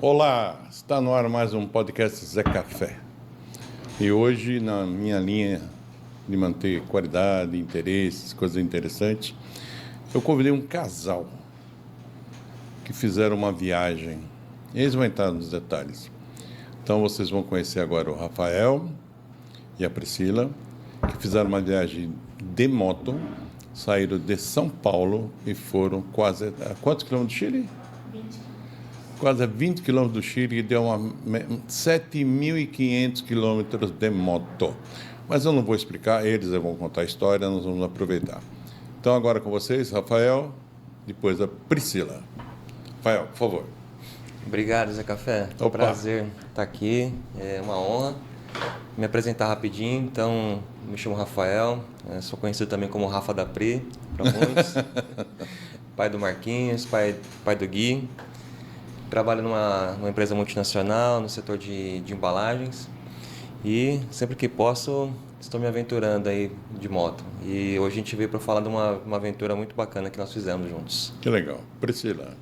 Olá, está no ar mais um podcast Zé Café. E hoje, na minha linha de manter qualidade, interesses, coisas interessantes, eu convidei um casal que fizeram uma viagem. Eles vão entrar nos detalhes. Então vocês vão conhecer agora o Rafael e a Priscila, que fizeram uma viagem de moto, saíram de São Paulo e foram quase a quantos quilômetros do Chile? 20. Quase a 20 quilômetros do Chile e deu 7.500 quilômetros de moto. Mas eu não vou explicar, eles vão contar a história, nós vamos aproveitar. Então agora com vocês, Rafael, depois a Priscila. Rafael, por favor. Obrigado, Zé Café. É um prazer estar aqui, é uma honra. Me apresentar rapidinho, então, me chamo Rafael, sou conhecido também como Rafa da Pri, para muitos. Pai do Marquinhos, pai do Gui. Trabalho numa empresa multinacional, no setor de embalagens. E sempre que posso, estou me aventurando aí de moto. E hoje a gente veio para falar de uma aventura muito bacana que nós fizemos juntos. Que legal. Priscila.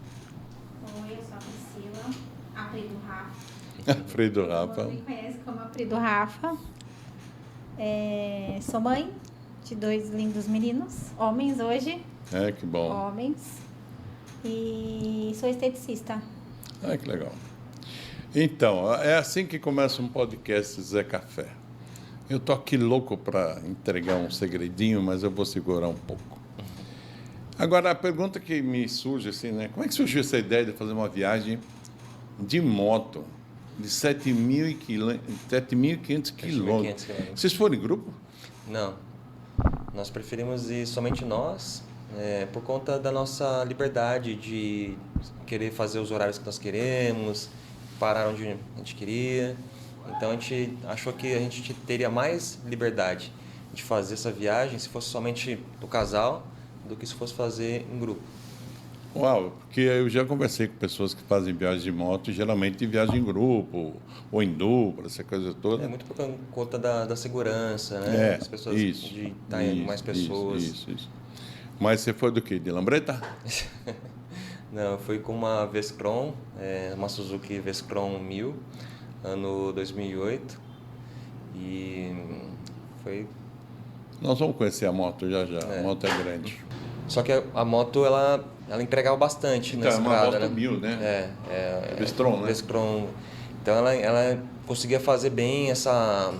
Oi, eu sou a Priscila, a Pri do Rafa. Pri do Rafa. Todo mundo me conhece como a Pri do Rafa. Sou mãe de 2 lindos meninos, homens hoje. Que bom. Homens. E sou esteticista. Que legal. Então, é assim que começa um podcast Zé Café. Eu tô aqui louco para entregar um segredinho, mas eu vou segurar um pouco. Agora, a pergunta que me surge assim, né? Como é que surgiu essa ideia de fazer uma viagem de moto de 7.500 quilômetros? Vocês foram em grupo? Não. Nós preferimos ir somente nós, por conta da nossa liberdade de querer fazer os horários que nós queremos, parar onde a gente queria. Então a gente achou que a gente teria mais liberdade de fazer essa viagem se fosse somente o casal do que se fosse fazer em grupo. Uau, porque eu já conversei com pessoas que fazem viagem de moto, geralmente viagem em grupo ou em dupla, essa coisa toda. É muito por conta da segurança, né? As pessoas de estar mais pessoas. Isso. Mas você foi do quê? De lambreta? Não, eu fui com uma Vescron, uma Suzuki Vescron 1000, ano 2008. E foi... Nós vamos conhecer a moto já. A moto é grande. Só que a moto, ela entregava bastante na estrada. É uma moto 1000, né? Vestron, né? Vescron. Então ela conseguia fazer bem essa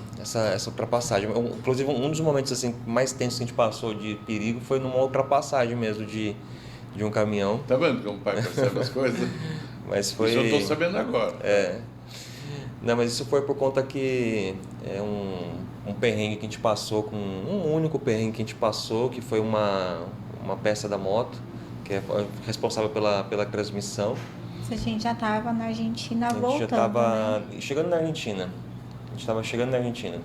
ultrapassagem. Inclusive, um dos momentos assim, mais tensos que a gente passou de perigo foi numa ultrapassagem mesmo de um caminhão. Tá vendo como o pai percebe as coisas? Mas foi... Isso eu estou sabendo agora. Não, mas isso foi por conta que um perrengue que a gente passou, um único perrengue que a gente passou, que foi uma peça da moto, que é responsável pela transmissão. A gente já estava na Argentina voltando. A gente já estava chegando na Argentina.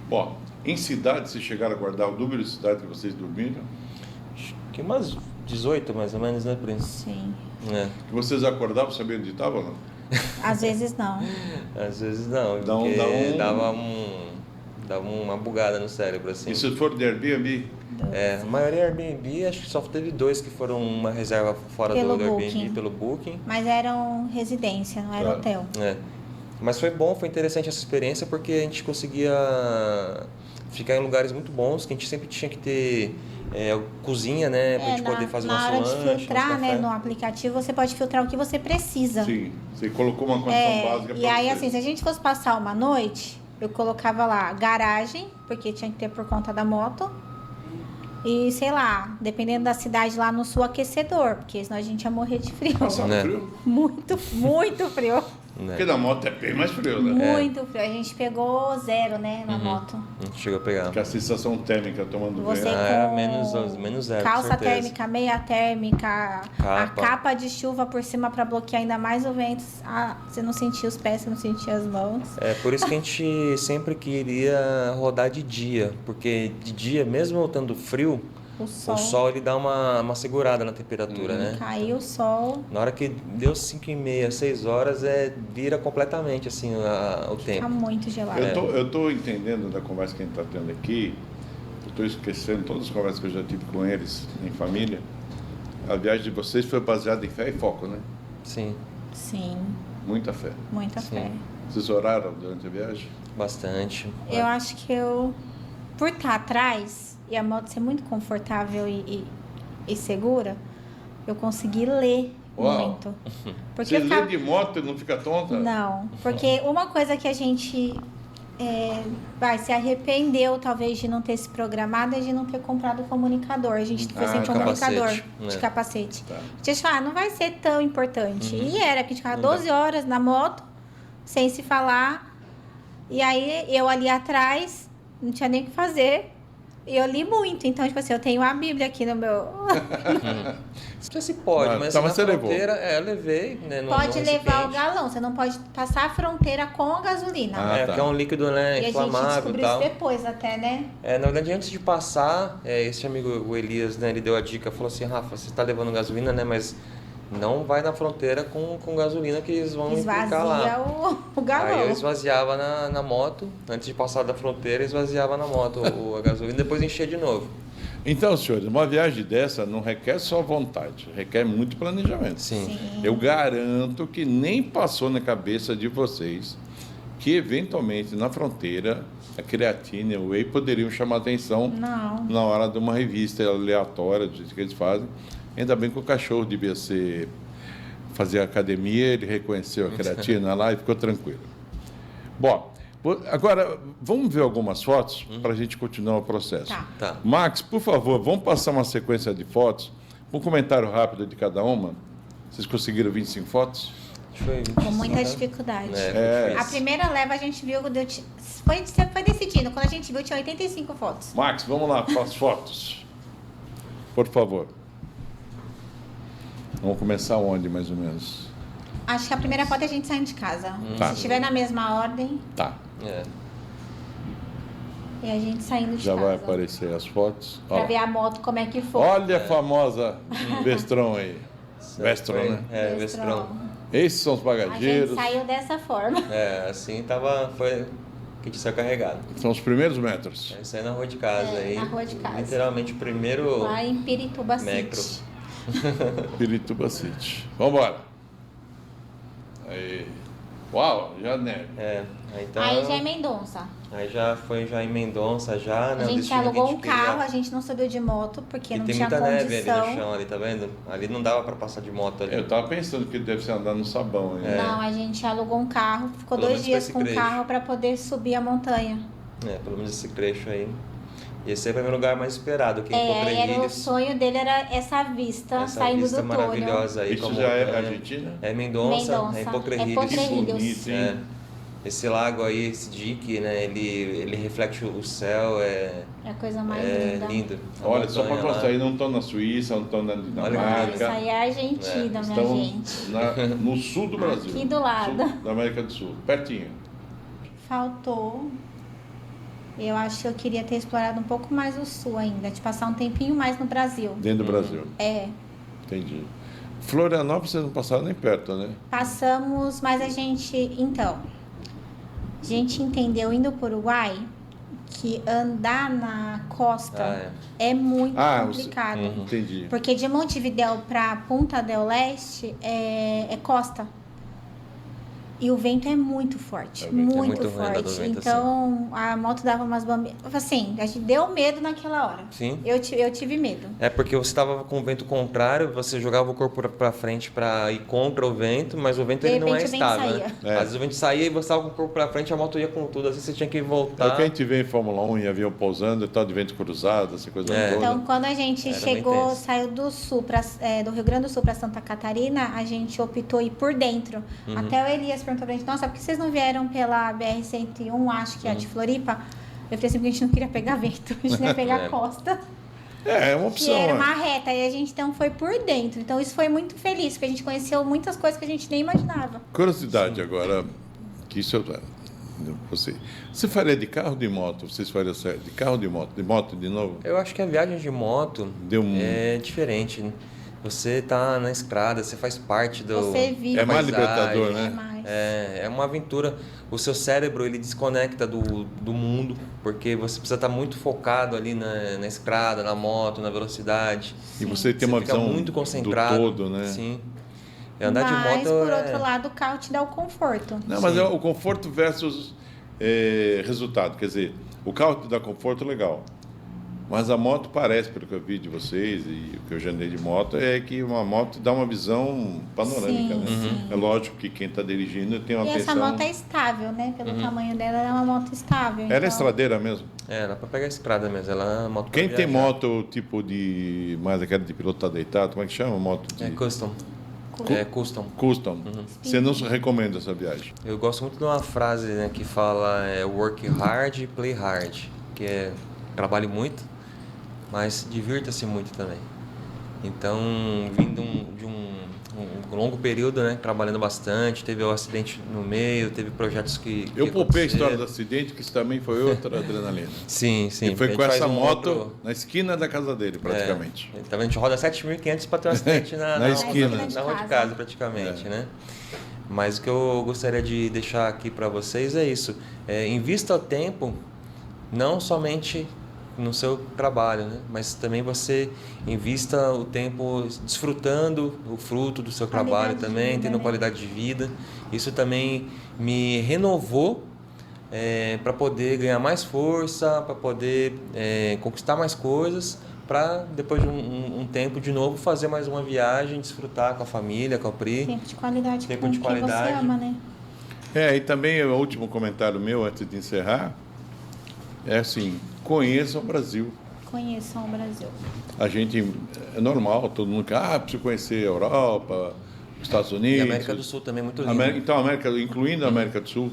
Bom, em cidade, vocês chegaram a guardar o número de cidade que vocês dormiram? Acho que umas 18, mais ou menos, né, Prince? Sim. Que vocês acordavam sabendo onde estavam, não? Às vezes não. Às vezes não, dava uma bugada no cérebro, assim. E vocês foram de Airbnb? A maioria Airbnb, acho que só teve 2 que foram uma reserva fora do Airbnb, pelo Booking. Mas eram residência, não era hotel. Mas foi bom, foi interessante essa experiência, porque a gente conseguia ficar em lugares muito bons, que a gente sempre tinha que ter cozinha, né, pra gente poder fazer o nosso lanche. Na hora de filtrar, né, no aplicativo, você pode filtrar o que você precisa. Sim, você colocou uma condição básica para E aí, assim, se a gente fosse passar uma noite, eu colocava lá garagem, porque tinha que ter por conta da moto. E, sei lá, dependendo da cidade lá no sul, aquecedor, porque senão a gente ia morrer de frio. Passava frio? Muito frio. Porque na moto é bem mais frio, né? Muito frio. A gente pegou 0, né, na moto. A gente chegou a pegar. Porque a sensação térmica tomando Você banho. Menos 0, calça térmica, meia térmica, a Capa. capa de chuva por cima para bloquear ainda mais o vento. Você não sentia os pés, você não sentia as mãos. Por isso que a gente sempre queria rodar de dia, porque de dia, mesmo estando frio, o sol ele dá uma segurada na temperatura, né? Caiu o sol. Na hora que deu 5h30, 6 horas, vira completamente assim o tempo. Fica muito gelado. Eu estou entendendo da conversa que a gente está tendo aqui, eu estou esquecendo todas as conversas que eu já tive com eles em família. A viagem de vocês foi baseada em fé e foco, né? Sim. Sim. Muita fé. Muita fé. Vocês oraram durante a viagem? Bastante. Eu acho que por estar atrás e a moto ser muito confortável e segura, eu consegui ler muito. Porque você lê de moto e não fica tonta? Não, porque uma coisa que a gente se arrependeu talvez de não ter se programado é de não ter comprado o comunicador. A gente foi sem comunicador de capacete. Tá. A gente achou, não vai ser tão importante. E era, que a gente ficava 12 horas na moto, sem se falar. E aí eu ali atrás, não tinha nem o que fazer. E eu li muito, então, tipo assim, eu tenho a Bíblia aqui no meu... Isso se pode, mas na fronteira, eu levei, né? Pode levar o galão, você não pode passar a fronteira com a gasolina. Porque é um líquido, né, inflamável e tal. a gente descobriu isso depois até, né? Na verdade, antes de passar, esse amigo, o Elias, né, ele deu a dica, falou assim, Rafa, você tá levando gasolina, né, mas não vai na fronteira com gasolina que eles vão ficar lá. Esvazia o galão. Aí eu esvaziava na moto, antes de passar da fronteira, esvaziava na moto a gasolina, depois enchia de novo. Então, senhores, uma viagem dessa não requer só vontade, requer muito planejamento. Sim. Eu garanto que nem passou na cabeça de vocês que, eventualmente, na fronteira, a creatina e o whey poderiam chamar atenção na hora de uma revista aleatória, do jeito que eles fazem. Ainda bem que o cachorro devia fazer academia, ele reconheceu a creatina lá e ficou tranquilo. Bom, agora vamos ver algumas fotos para a gente continuar o processo. Tá. Max, por favor, vamos passar uma sequência de fotos, um comentário rápido de cada uma. Vocês conseguiram 25 fotos? Com muita dificuldade. A primeira leva a gente viu, foi decidido, quando a gente viu tinha 85 fotos. Max, vamos lá para as fotos. Por favor. Vamos começar onde, mais ou menos? Acho que a primeira foto é a gente saindo de casa. Tá. Se estiver na mesma ordem. Tá. E a gente saindo de Já casa. vai aparecer as fotos. Pra ver a moto como é que foi. Olha a famosa Vestron aí. Vestron, né? Vestron. Esses são os A gente bagageiros. saiu dessa forma. Assim foi que a gente saiu carregado. São os primeiros metros. Isso aí na rua de casa. Aí, na rua de casa. Literalmente o primeiro... Lá em Pirituba Micro. City. Pirituba City. Vamos embora. Aí. Uau, já neve. Então, Aí já é Mendonça. Aí já foi em Mendonça, né? A gente alugou um carro, a gente não subiu de moto, porque não tinha condição. Tem muita neve ali no chão, ali, tá vendo? Ali não dava pra passar de moto ali. Eu tava pensando que deve ser andar no sabão. Hein? Não, a gente alugou um carro, ficou Pelo 2 dias menos com o carro pra poder subir a montanha. Pelo menos esse trecho aí. E esse aí foi o meu lugar mais esperado, que era o sonho dele, era essa vista saindo do túnel. Maravilhosa aí. Isso já é Argentina? É Mendonça, é em Potrerilhos. Esse lago aí, esse dique, né? Ele reflete o céu, é a coisa mais linda. Lindo. Olha, só para constar aí, não estão na Suíça, não estão na Dinamarca. Isso aí é Argentina, minha gente. No sul do Brasil. Aqui do lado. Sul da América do Sul, pertinho. Faltou. Eu acho que eu queria ter explorado um pouco mais o sul ainda, de passar um tempinho mais no Brasil. Dentro do Brasil. Entendi. Florianópolis vocês não passaram nem perto, né? Passamos, mas a gente entendeu indo para o Uruguai que andar na costa é muito complicado. Entendi. Porque de Montevidéu para Punta del Este é costa. E o vento é muito forte, muito forte. Vento, então, a moto dava umas bambinhas. Assim, a gente deu medo naquela hora. Sim. Eu tive medo. Porque você estava com o vento contrário, você jogava o corpo para frente para ir contra o vento, mas o vento ele não é estável. Né? Às vezes o vento saía e você estava com o corpo para frente, a moto ia com tudo. Às vezes você tinha que voltar. É o que a gente vê em Fórmula 1 em avião pousando, tal de vento cruzado, essa coisa toda. Então, quando a gente saiu do sul, do Rio Grande do Sul para Santa Catarina, a gente optou ir por dentro. Até o Elias perguntou pra gente, nossa, por que vocês não vieram pela BR-101, acho que é a de Floripa? Eu falei assim, porque a gente não queria pegar vento, a gente ia pegar a costa. É uma opção. Que era uma reta, e a gente então foi por dentro. Então isso foi muito feliz, porque a gente conheceu muitas coisas que a gente nem imaginava. Curiosidade agora, que isso você faria de carro ou de moto? Vocês fariam de carro ou de moto? De moto de novo? Eu acho que a viagem de moto é diferente, né? Você tá na estrada, você faz parte do... Você vive. É mais libertador, né? É uma aventura. O seu cérebro, ele desconecta do mundo, porque você precisa estar muito focado ali na estrada, na moto, na velocidade. E você tem uma visão muito concentrado, do todo, né? Sim. Andar de moto por outro lado, o carro te dá o conforto. Não, mas é o conforto versus resultado. Quer dizer, o carro te dá conforto, legal. Mas a moto parece, pelo que eu vi de vocês e o que eu já andei de moto, é que uma moto dá uma visão panorâmica, né? Sim. É lógico que quem está dirigindo tem uma E atenção... essa moto é estável, né? Pelo tamanho dela, ela é uma moto estável. Ela é estradeira mesmo? Dá pra pegar a estrada mesmo. Ela é uma moto pra Quem tem viajar. moto tipo de... mais aquela de piloto tá deitado, como é que chama? Moto de... É custom. Custom. Custom. Você não recomenda essa viagem? Eu gosto muito de uma frase, né, que fala work hard, play hard. Que é trabalhe muito, mas divirta-se muito também. Então, vindo de um longo período, né, trabalhando bastante, teve o acidente no meio, teve projetos que Eu poupei a história do aconteceram. acidente, que isso também foi outra adrenalina. Sim. E foi A gente com faz essa um moto outro- na esquina da casa dele, praticamente. Então a gente roda 7.500 para ter um acidente Na esquina. na rua de casa, praticamente, né? Mas o que eu gostaria de deixar aqui para vocês é isso. Invista o tempo, não somente no seu trabalho, né? Mas também você invista o tempo desfrutando o fruto do seu trabalho Qualidade de também, vida, tendo né? qualidade de vida. Isso também me renovou para poder ganhar mais força, para poder conquistar mais coisas, para depois de um tempo de novo fazer mais uma viagem, desfrutar com a família, com a Pri. Tempo de qualidade Tempo com de quem qualidade. você ama, né? E também o último comentário meu, antes de encerrar, é assim, conheçam o Brasil. Conheçam o Brasil. A gente, é normal, todo mundo quer, preciso conhecer a Europa, os Estados Unidos. E a América do Sul também é muito linda. Então, incluindo a América do Sul.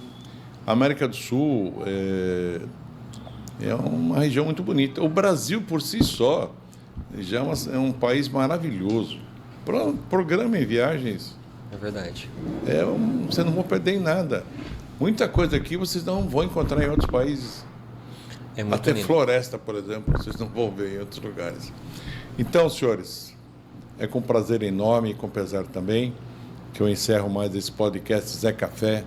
A América do Sul é uma região muito bonita. O Brasil, por si só, já é um país maravilhoso. Programa em viagens, É verdade. você não vai perder em nada. Muita coisa aqui vocês não vão encontrar em outros países. É muito Até lindo. floresta, por exemplo, vocês não vão ver em outros lugares. Então, senhores, é com prazer enorme e com pesar também que eu encerro mais esse podcast Zé Café,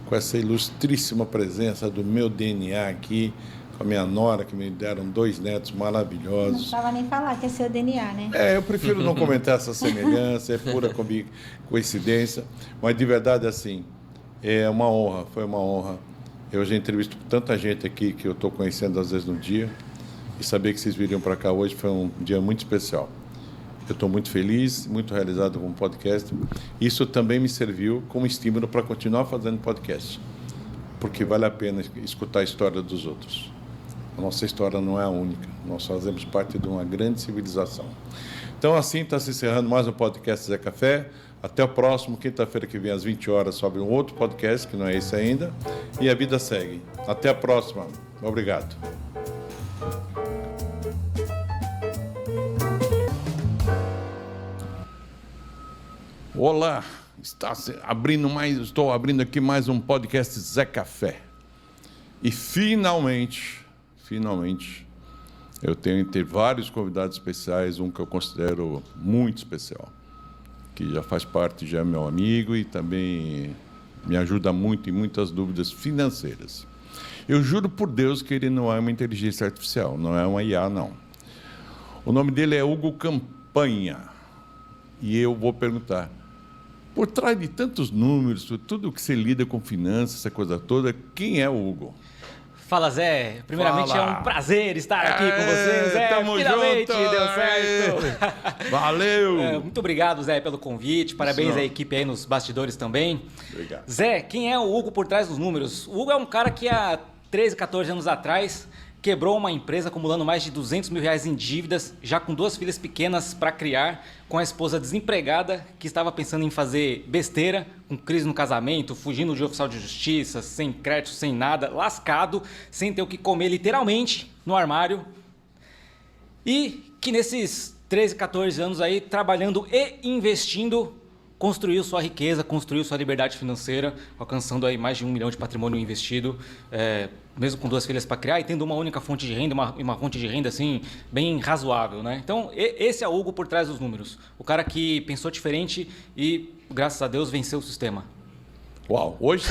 com essa ilustríssima presença do meu DNA aqui, com a minha nora, que me deram 2 netos Não maravilhosos. precisava nem falar que é seu DNA, né? Eu prefiro não comentar essa semelhança, é pura coincidência, mas de verdade, assim, é uma honra, foi uma honra. Eu já entrevisto tanta gente aqui que eu estou conhecendo às vezes no dia, e saber que vocês viriam para cá hoje foi um dia muito especial. Eu estou muito feliz, muito realizado com o podcast. Isso também me serviu como estímulo para continuar fazendo podcast, porque vale a pena escutar a história dos outros. A nossa história não é a única, nós fazemos parte de uma grande civilização. Então, assim está se encerrando mais um podcast Zé Café. Até o próximo, quinta-feira que vem às 20 horas, sobre um outro podcast, que não é esse ainda. E a vida segue. Até a próxima. Obrigado. Olá, estou abrindo aqui mais um podcast Zé Café. E finalmente, eu tenho ter vários convidados especiais, um que eu considero muito especial, que já faz parte, já é meu amigo e também me ajuda muito em muitas dúvidas financeiras. Eu juro por Deus que ele não é uma inteligência artificial, não é uma IA, não. O nome dele é Hugo Campanha. E eu vou perguntar, por trás de tantos números, tudo que você lida com finanças, essa coisa toda, quem é o Hugo? Fala, Zé. Primeiramente, Fala. é um prazer estar aqui com você, Zé. Tamo Finalmente junto. deu certo. Valeu! Muito obrigado, Zé, pelo convite. Parabéns Isso. à equipe aí nos bastidores também. Obrigado. Zé, quem é o Hugo por trás dos números? O Hugo é um cara que há 13, 14 anos atrás quebrou uma empresa acumulando mais de R$200 mil em dívidas, já com 2 filhas pequenas para criar, com a esposa desempregada, que estava pensando em fazer besteira, com crise no casamento, fugindo de oficial de justiça, sem crédito, sem nada, lascado, sem ter o que comer literalmente no armário. E que nesses 13, 14 anos aí, trabalhando e investindo, construiu sua riqueza, construiu sua liberdade financeira, alcançando aí mais de 1 milhão de patrimônio investido, mesmo com 2 filhas para criar e tendo uma única fonte de renda, uma fonte de renda assim, bem razoável, né? Então, esse é o Hugo por trás dos números. O cara que pensou diferente e, graças a Deus, venceu o sistema. Uau! Hoje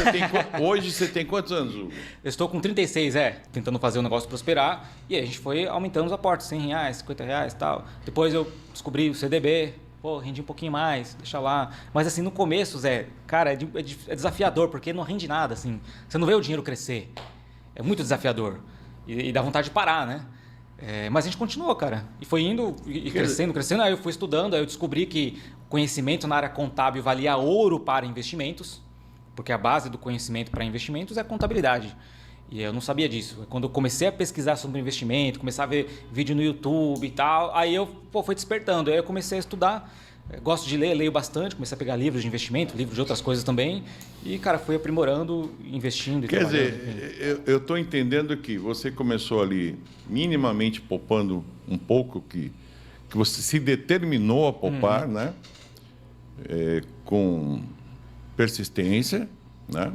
você tem quantos anos, Hugo? Eu estou com 36, tentando fazer o negócio prosperar, e aí a gente foi aumentando os aportes, R$100, R$50 e tal. Depois eu descobri o CDB, Pô, rendi um pouquinho mais, deixa lá. Mas assim, no começo, Zé, cara, é desafiador, porque não rende nada, assim. Você não vê o dinheiro crescer. É muito desafiador. E dá vontade de parar, né? Mas a gente continuou, cara. E foi indo e crescendo. Aí eu fui estudando, aí eu descobri que conhecimento na área contábil valia ouro para investimentos, porque a base do conhecimento para investimentos é a contabilidade. E eu não sabia disso. Quando eu comecei a pesquisar sobre investimento, começar a ver vídeo no YouTube e tal, aí foi despertando. Aí eu comecei a estudar. Gosto de ler, leio bastante. Comecei a pegar livros de investimento, livros de outras coisas também. E, cara, fui aprimorando, investindo. Quer dizer, eu estou entendendo que você começou ali minimamente poupando um pouco, que você se determinou a poupar, né? Com persistência, né?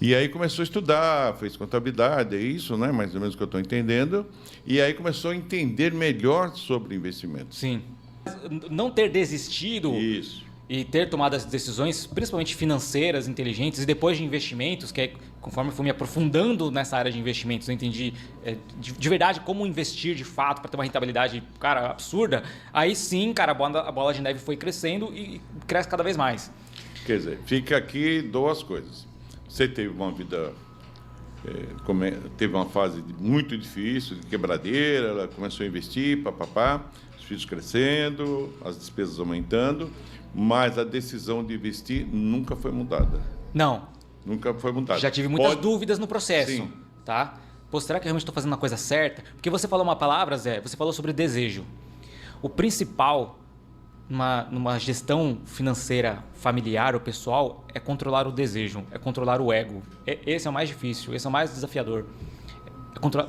E aí começou a estudar, fez contabilidade, é isso, né? Mais ou menos o que eu estou entendendo. E aí começou a entender melhor sobre investimentos. Sim. Não ter desistido isso. E ter tomado as decisões, principalmente financeiras, inteligentes, e depois de investimentos, que conforme eu fui me aprofundando nessa área de investimentos, eu entendi de verdade como investir de fato para ter uma rentabilidade, cara, absurda. Aí sim, cara, a bola de neve foi crescendo e cresce cada vez mais. Quer dizer, fica aqui duas coisas. Você teve uma vida, teve uma fase muito difícil, de quebradeira, ela começou a investir, papapá, os filhos crescendo, as despesas aumentando, mas a decisão de investir nunca foi mudada. Não. Nunca foi mudada. Já tive muitas dúvidas no processo. Sim. Tá? Pô, será que eu realmente estou fazendo a coisa certa? Porque você falou uma palavra, Zé, você falou sobre desejo. O principal numa gestão financeira familiar ou pessoal é controlar o desejo, é controlar o ego. Esse é o mais difícil, esse é o mais desafiador.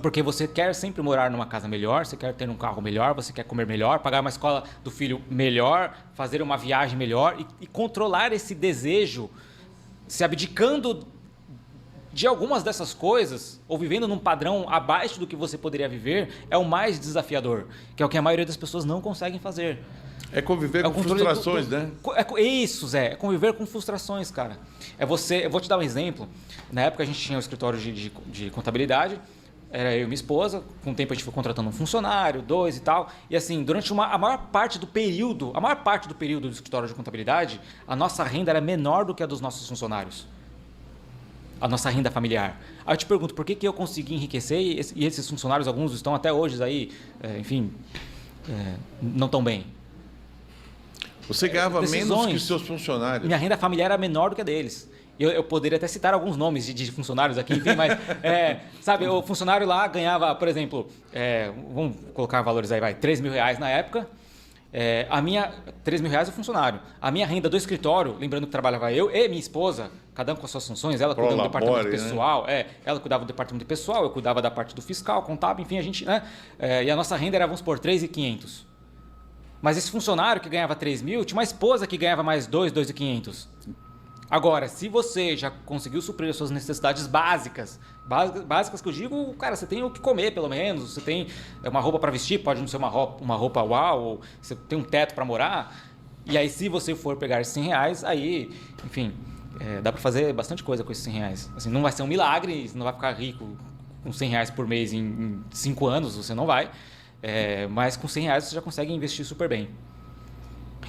Porque você quer sempre morar numa casa melhor, você quer ter um carro melhor, você quer comer melhor, pagar uma escola do filho melhor, fazer uma viagem melhor e controlar esse desejo, se abdicando de algumas dessas coisas ou vivendo num padrão abaixo do que você poderia viver é o mais desafiador, que é o que a maioria das pessoas não conseguem fazer. É conviver com frustrações, né? Isso, Zé. É conviver com frustrações, cara. Eu vou te dar um exemplo. Na época a gente tinha um escritório de contabilidade. Era eu e minha esposa. Com o tempo a gente foi contratando um funcionário, 2 e tal. E assim, durante a maior parte do período do escritório de contabilidade, a nossa renda era menor do que a dos nossos funcionários. A nossa renda familiar. Aí eu te pergunto, por que eu consegui enriquecer e esses funcionários, alguns estão até hoje aí, não tão bem? Você ganhava menos que os seus funcionários. Minha renda familiar era menor do que a deles. Eu poderia até citar alguns nomes de funcionários aqui, enfim, mas, sabe, o funcionário lá ganhava, por exemplo, vamos colocar valores aí, R$3.000 na época. 3 mil reais o funcionário. A minha renda do escritório, lembrando que trabalhava eu e minha esposa, cada um com as suas funções, ela cuidava do departamento pessoal, ela cuidava do departamento pessoal, eu cuidava da parte do fiscal, contábil, enfim, a gente, né? E a nossa renda era, vamos supor, 3.500. Mas esse funcionário que ganhava 3 mil, tinha uma esposa que ganhava mais 2.500. Agora, se você já conseguiu suprir as suas necessidades básicas que eu digo, cara, você tem o que comer pelo menos, você tem uma roupa para vestir, pode não ser uma roupa uau, ou você tem um teto para morar, e aí se você for pegar esses R$100, aí, enfim, dá para fazer bastante coisa com esses R$100. Assim, não vai ser um milagre, você não vai ficar rico com R$100 por mês em 5 anos, você não vai. Mas com R$100 você já consegue investir super bem.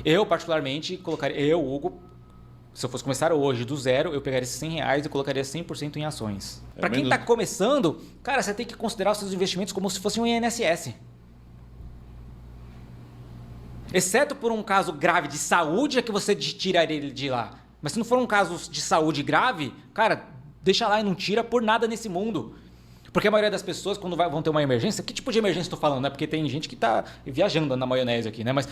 Eu, particularmente, colocaria... Hugo, se eu fosse começar hoje do zero, eu pegaria esses R$100 e colocaria 100% em ações. Para quem está começando, cara, você tem que considerar os seus investimentos como se fosse um INSS. Exceto por um caso grave de saúde, é que você tiraria ele de lá. Mas se não for um caso de saúde grave, cara, deixa lá e não tira por nada nesse mundo. Porque a maioria das pessoas, quando vão ter uma emergência... Que tipo de emergência estou falando, né? Porque tem gente que está viajando na maionese aqui, né? Mas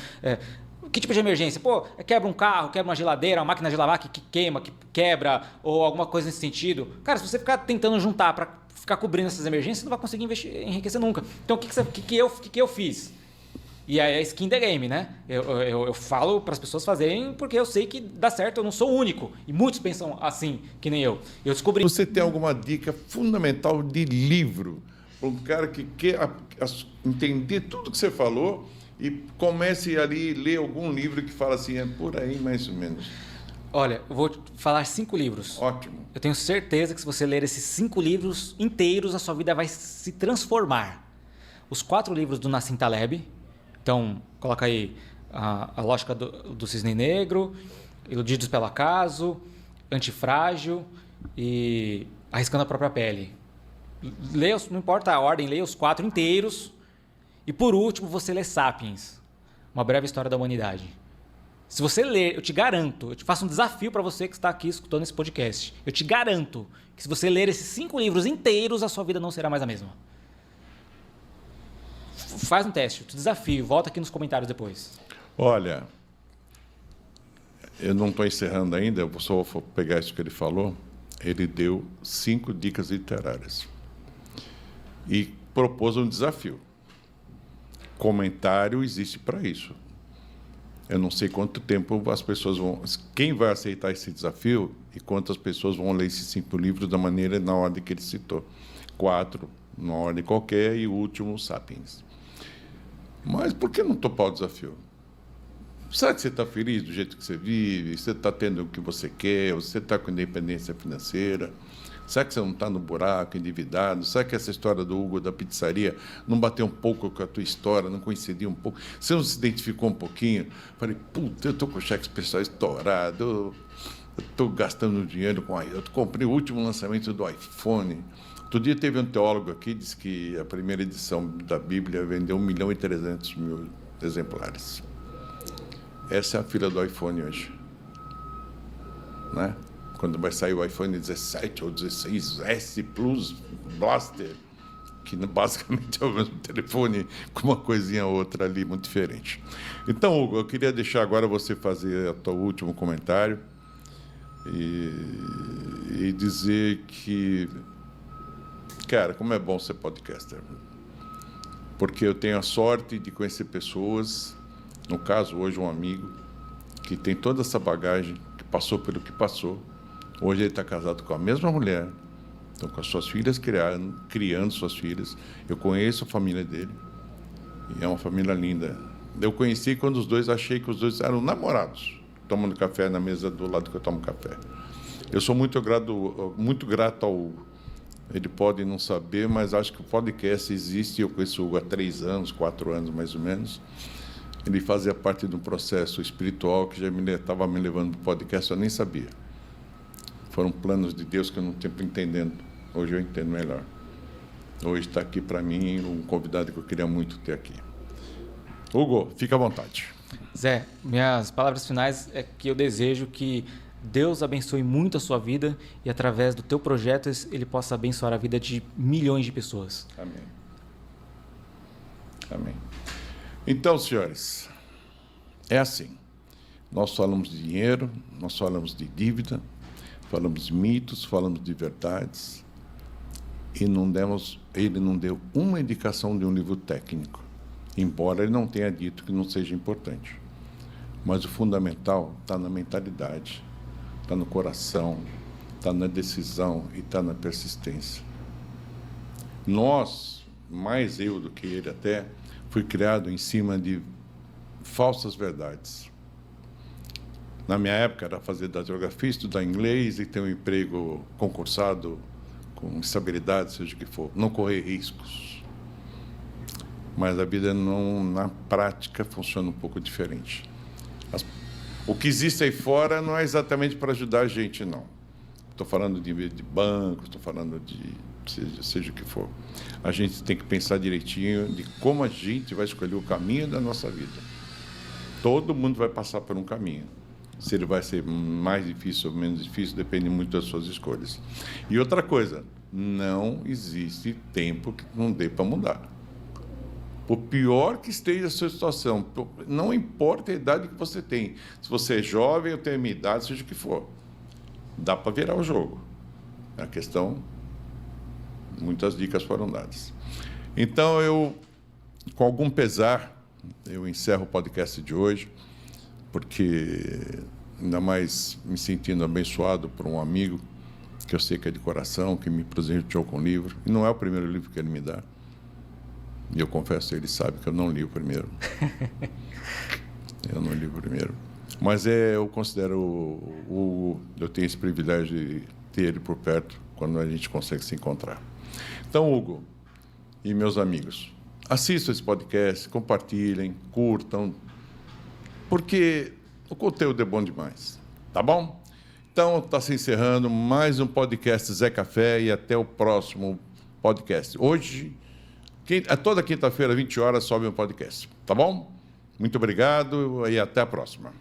que tipo de emergência? Pô, quebra um carro, quebra uma geladeira, uma máquina de lavar que queima, que quebra, ou alguma coisa nesse sentido. Cara, se você ficar tentando juntar para ficar cobrindo essas emergências, você não vai conseguir enriquecer nunca. Então, o que eu fiz? E aí é skin the game, né? Eu falo para as pessoas fazerem porque eu sei que dá certo, eu não sou o único. E muitos pensam assim, que nem eu. Eu descobri... Você tem alguma dica fundamental de livro para um cara que quer entender tudo que você falou e comece ali a ler algum livro que fala assim, é por aí mais ou menos? Olha, eu vou falar 5 livros. Ótimo. Eu tenho certeza que se você ler esses 5 livros inteiros, a sua vida vai se transformar. Os 4 livros do Nassim Taleb. Então, coloca aí A Lógica do Cisne Negro, Iludidos pelo Acaso, Antifrágil e Arriscando a Própria Pele. Leia, não importa a ordem, leia os 4 inteiros. E por último, você lê Sapiens, Uma Breve História da Humanidade. Se você ler, eu te garanto, eu te faço um desafio para você que está aqui escutando esse podcast. Eu te garanto que se você ler esses 5 livros inteiros, a sua vida não será mais a mesma. Faz um teste, eu te desafio, volta aqui nos comentários depois. Olha, eu não estou encerrando ainda, eu só vou pegar isso que ele falou. Ele deu 5 dicas literárias e propôs um desafio. Comentário existe para isso. Eu não sei quanto tempo as pessoas vão... Quem vai aceitar esse desafio e quantas pessoas vão ler esses 5 livros da maneira, na ordem que ele citou. 4, numa ordem qualquer, e o último, Sapiens. Mas por que não topar o desafio? Será que você está feliz do jeito que você vive? Você está tendo o que você quer? Você está com independência financeira? Será que você não está no buraco, endividado? Será que essa história do Hugo da pizzaria não bateu um pouco com a tua história, não coincidia um pouco? Você não se identificou um pouquinho? Falei, puta, eu estou com o cheque especial estourado, eu estou gastando dinheiro com... Eu comprei o último lançamento do iPhone. Outro dia teve um teólogo aqui, disse que a primeira edição da Bíblia vendeu 1.300.000 exemplares. Essa é a fila do iPhone hoje, né? Quando vai sair o iPhone 17 ou 16 S Plus Blaster, que basicamente é o mesmo telefone com uma coisinha ou outra ali muito diferente. Então, Hugo, eu queria deixar agora você fazer o teu último comentário e dizer que, cara, como é bom ser podcaster. Porque eu tenho a sorte de conhecer pessoas, no caso, hoje um amigo, que tem toda essa bagagem, que passou pelo que passou. Hoje ele está casado com a mesma mulher, então com as suas filhas, criando suas filhas. Eu conheço a família dele, e é uma família linda. Eu conheci quando os dois, achei que os dois eram namorados, tomando café na mesa do lado que eu tomo café. Eu sou muito grato ao Hugo. Ele pode não saber, mas acho que o podcast existe. Eu conheço o Hugo há 3 anos, 4 anos mais ou menos. Ele fazia parte de um processo espiritual que já estava me levando para o podcast, eu nem sabia. Foram planos de Deus que eu não estou entendendo. Hoje eu entendo melhor. Hoje está aqui para mim um convidado que eu queria muito ter aqui. Hugo, fica à vontade. Zé, minhas palavras finais é que eu desejo que Deus abençoe muito a sua vida e, através do teu projeto, Ele possa abençoar a vida de milhões de pessoas. Amém. Amém. Então, senhores, é assim. Nós falamos de dinheiro, nós falamos de dívida, falamos de mitos, falamos de verdades, e ele não deu uma indicação de um livro técnico, embora ele não tenha dito que não seja importante. Mas o fundamental está na mentalidade, está no coração, está na decisão e está na persistência. Nós, mais eu do que ele até, fui criado em cima de falsas verdades. Na minha época era fazer datilografia, estudar inglês e ter um emprego concursado com estabilidade, seja o que for, não correr riscos. Mas a vida não, na prática, funciona um pouco diferente. O que existe aí fora não é exatamente para ajudar a gente, não. Estou falando de banco, estou falando de seja o que for. A gente tem que pensar direitinho de como a gente vai escolher o caminho da nossa vida. Todo mundo vai passar por um caminho. Se ele vai ser mais difícil ou menos difícil, depende muito das suas escolhas. E outra coisa, não existe tempo que não dê para mudar. Por pior que esteja a sua situação, não importa a idade que você tem. Se você é jovem ou tem a minha idade, seja o que for, dá para virar o jogo. A questão, muitas dicas foram dadas. Então, eu, com algum pesar, eu encerro o podcast de hoje, porque ainda mais me sentindo abençoado por um amigo que eu sei que é de coração, que me presenteou com um livro, e não é o primeiro livro que ele me dá. E eu confesso, ele sabe que eu não li o primeiro. Eu não li o primeiro. Mas eu considero eu tenho esse privilégio de ter ele por perto quando a gente consegue se encontrar. Então, Hugo e meus amigos, assistam esse podcast, compartilhem, curtam, porque o conteúdo é bom demais, tá bom? Então, está se encerrando mais um podcast Zé Café e até o próximo podcast. Hoje, toda quinta-feira, 20 horas, sobe um podcast, tá bom? Muito obrigado e até a próxima.